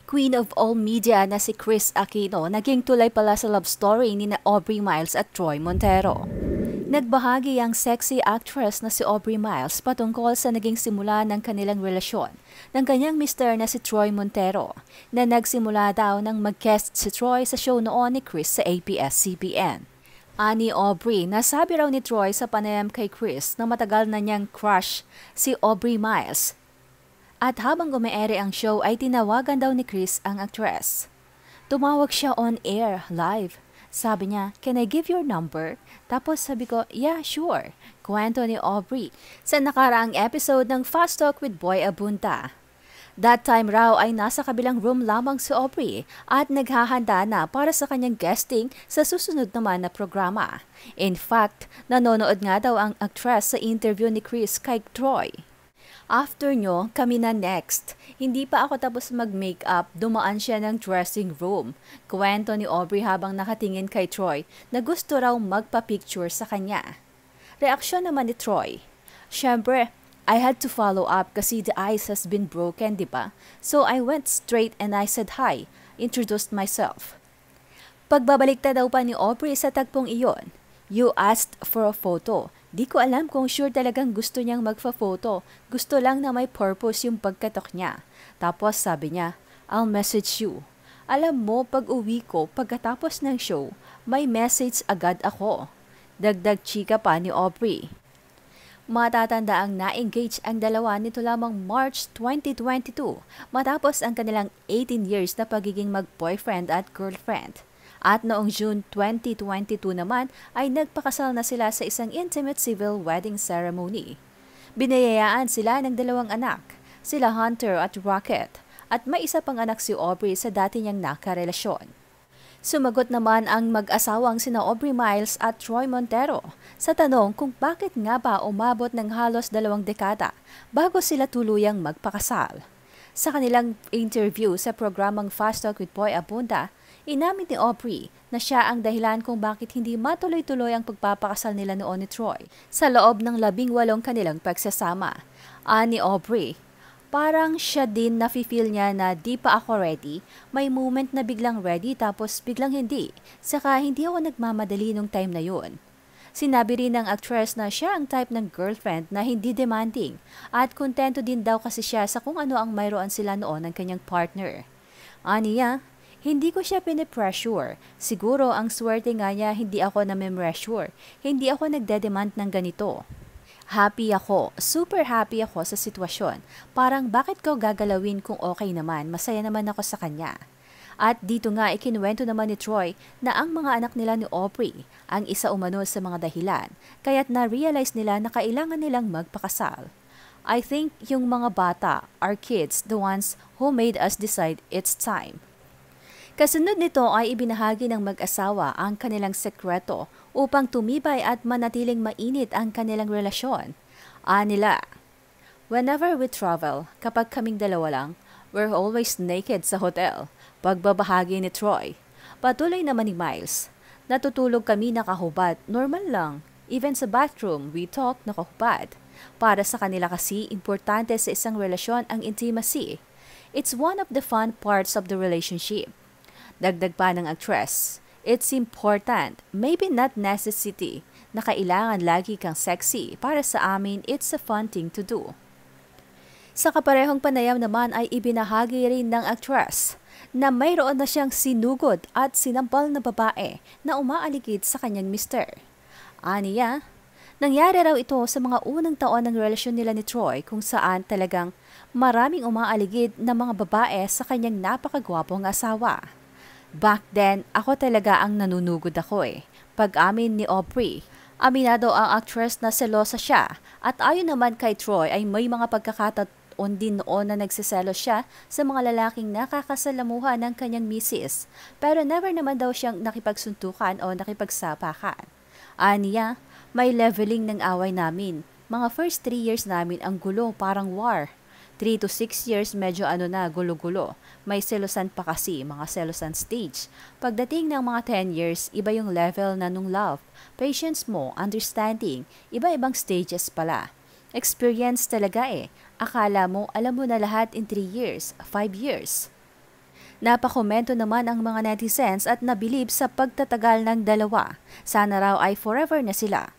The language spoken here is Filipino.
Queen of all media na si Chris Aquino naging tulay pala sa love story ni na Aubrey Miles at Troy Montero. Nagbahagi ang sexy actress na si Aubrey Miles patungkol sa naging simula ng kanilang relasyon ng kanyang mister na si Troy Montero na nagsimula daw nang mag-guest si Troy sa show noon ni Chris sa ABS-CBN. Ani Aubrey, nasabi raw ni Troy sa panayam kay Chris na matagal na niyang crush si Aubrey Miles. At habang gumeere ang show ay tinawagan daw ni Chris ang actress. Tumawag siya on air, live. Sabi niya, "Can I give your number?" Tapos sabi ko, "Yeah, sure." Kwento ni Aubrey sa nakaraang episode ng Fast Talk with Boy Abunta. That time raw ay nasa kabilang room lamang si Aubrey at naghahanda na para sa kanyang guesting sa susunod naman na programa. In fact, nanonood nga daw ang actress sa interview ni Chris kay Troy. "After nyo, kami na next. Hindi pa ako tapos mag-makeup, dumaan siya ng dressing room." Kwento ni Aubrey habang nakatingin kay Troy na gusto raw magpa-picture sa kanya. Reaksyon naman ni Troy, "Syempre, I had to follow up kasi the ice has been broken, di ba? So I went straight and I said hi, introduced myself." Pagbabalik daw pa ni Aubrey sa tagpong iyon, "You asked for a photo. Di ko alam kung sure talagang gusto niyang magpa-photo. Gusto lang na may purpose yung pagkatok niya." Tapos sabi niya, "I'll message you." Alam mo, pag uwi ko, pagkatapos ng show, may message agad ako. Dagdag chika pa ni Aubrey. Matatanda ang na-engage ang dalawa nito lamang March 2022 matapos ang kanilang 18 years na pagiging mag-boyfriend at girlfriend. At noong June 2022 naman ay nagpakasal na sila sa isang intimate civil wedding ceremony. Binayayaan sila ng dalawang anak, sila Hunter at Rocket, at may isa pang anak si Aubrey sa dati niyang nakarelasyon. Sumagot naman ang mag-asawang sina Aubrey Miles at Troy Montero sa tanong kung bakit nga ba umabot ng halos 2 dekada bago sila tuluyang magpakasal. Sa kanilang interview sa programang Fast Talk with Boy Abunda, inamin ni Aubrey na siya ang dahilan kung bakit hindi matuloy-tuloy ang pagpapakasal nila noon ni Troy sa loob ng 18 kanilang pagsasama. Ani Aubrey, "Parang siya din nafe-feel niya na di pa ako ready. May moment na biglang ready tapos biglang hindi. Saka hindi ako nagmamadali nung time na yun." Sinabi rin ng actress na siya ang type ng girlfriend na hindi demanding at kontento din daw kasi siya sa kung ano ang mayroon sila noon ng kanyang partner. Aniya, "Hindi ko siya pinipressure. Siguro ang swerte nga niya hindi ako na-pressure. Hindi ako nagde-demand ng ganito. Happy ako, super happy ako sa sitwasyon. Parang bakit ko gagalawin kung okay naman, masaya naman ako sa kanya." At dito nga ikinuwento naman ni Troy na ang mga anak nila ni Aubrey ang isa umano sa mga dahilan, kaya't na-realize nila na kailangan nilang magpakasal. "I think yung mga bata, our kids, the ones who made us decide it's time." Kasunod nito ay ibinahagi ng mag-asawa ang kanilang sekreto upang tumibay at manatiling mainit ang kanilang relasyon. Nila, "Whenever we travel, kapag kaming dalawa lang, we're always naked sa hotel." Pagbabahagi ni Troy. Patuloy naman ni Miles, "Natutulog kami nakahubad, normal lang. Even sa bathroom, we talk nakahubad." Para sa kanila kasi, importante sa isang relasyon ang intimacy. It's one of the fun parts of the relationship. Dagdag pa ng actress, "It's important, maybe not necessity, na kailangan lagi kang sexy. Para sa amin, it's a fun thing to do." Sa kaparehong panayam naman ay ibinahagi rin ng actress na mayroon na siyang sinugod at sinampal na babae na umaaligid sa kanyang mister. Aniya, nangyari raw ito sa mga unang taon ng relasyon nila ni Troy kung saan talagang maraming umaaligid na mga babae sa kanyang napakagwapong asawa. "Back then, ako talaga ang nanunugod ako eh." Pag-amin ni Aubrey, aminado ang actress na selosa siya at ayon naman kay Troy ay may mga pagkakataon din noon na nagsiselos siya sa mga lalaking nakakasalamuha ng kanyang misis, pero never naman daw siyang nakipagsuntukan o nakipagsapakan. Aniya, "May leveling ng away namin. Mga first 3 years namin ang gulo, parang war. 3 to 6 years medyo gulo-gulo. May selosan pa kasi, mga selosan stage. Pagdating ng mga 10 years, iba yung level na nung love. Patience mo, understanding, iba-ibang stages pala. Experience talaga eh. Akala mo, alam mo na lahat in 3 years, 5 years." Napakomento naman ang mga netizens at nabilib sa pagtatagal ng dalawa. Sana raw ay forever na sila.